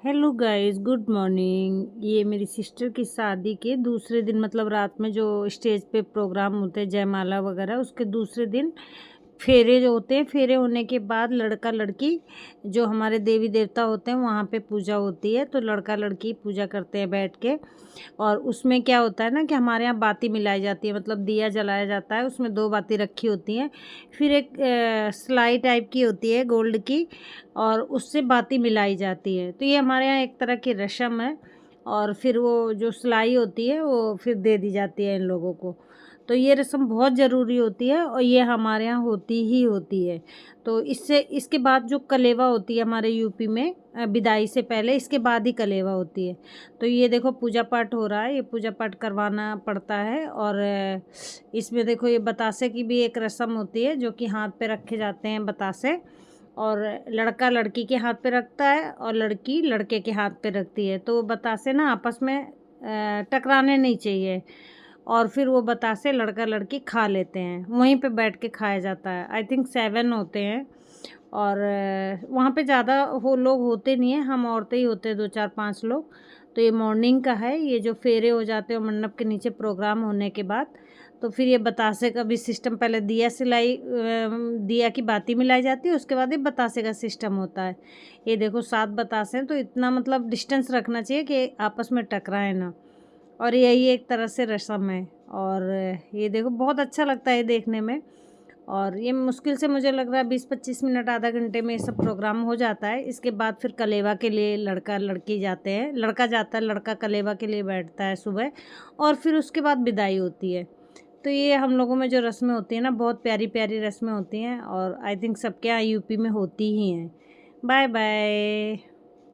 Hello guys, good morning. ये मेरी sister की शादी के दूसरे दिन, मतलब रात में जो स्टेज पे प्रोग्राम होते हैं जयमाला वगैरह, उसके दूसरे दिन फेरे जो होते हैं, फेरे होने के बाद लड़का लड़की जो हमारे देवी देवता होते हैं वहाँ पे पूजा होती है। तो लड़का लड़की पूजा करते हैं बैठ के। और उसमें क्या होता है ना कि हमारे यहाँ बाती मिलाई जाती है, मतलब दिया जलाया जाता है, उसमें 2 बाती रखी होती हैं। फिर एक सिलाई टाइप की होती है गोल्ड की, और उससे बाती मिलाई जाती है। तो ये हमारे यहाँ एक तरह की रस्म है। और फिर वो जो सिलाई होती है वो फिर दे दी जाती है इन लोगों को। तो ये रस्म बहुत ज़रूरी होती है और ये हमारे यहाँ होती ही होती है। तो इससे इसके बाद जो कलेवा होती है हमारे यूपी में, विदाई से पहले इसके बाद ही कलेवा होती है। तो ये देखो पूजा पाठ हो रहा है, ये पूजा पाठ करवाना पड़ता है। और इसमें देखो ये बतासे की भी एक रस्म होती है जो कि हाथ पे रखे जाते हैं बतासे। और लड़का लड़की के हाथ पे रखता है और लड़की लड़के के हाथ पे रखती है। तो वो बतासे ना आपस में टकराने नहीं चाहिए। और फिर वो बतासे लड़का लड़की खा लेते हैं, वहीं पे बैठ के खाया जाता है। आई थिंक 7 होते हैं। और वहाँ पे ज़्यादा हो लोग होते नहीं हैं, हम औरतें ही होते हैं, 2 4 5 लोग। तो ये मॉर्निंग का है, ये जो फेरे हो जाते हैं मंडप के नीचे प्रोग्राम होने के बाद। तो फिर ये बतासे का भी सिस्टम, पहले दिया की बाती मिलाई जाती है, उसके बाद ये बतासे का सिस्टम होता है। ये देखो 7 बतासे हैं, तो इतना मतलब डिस्टेंस रखना चाहिए कि आपस में टकराए ना। और यही एक तरह से रस्म है। और ये देखो बहुत अच्छा लगता है देखने में। और ये मुश्किल से मुझे लग रहा है 20-25 मिनट, आधा घंटे में ये सब प्रोग्राम हो जाता है। इसके बाद फिर कलेवा के लिए लड़का लड़की जाते हैं, लड़का जाता है, लड़का कलेवा के लिए बैठता है सुबह। और फिर उसके बाद विदाई होती है। तो ये हम लोगों में जो रस्में होती हैं ना, बहुत प्यारी प्यारी रस्में होती हैं और आई थिंक सबके यहाँ यूपी में होती ही हैं। Bye bye.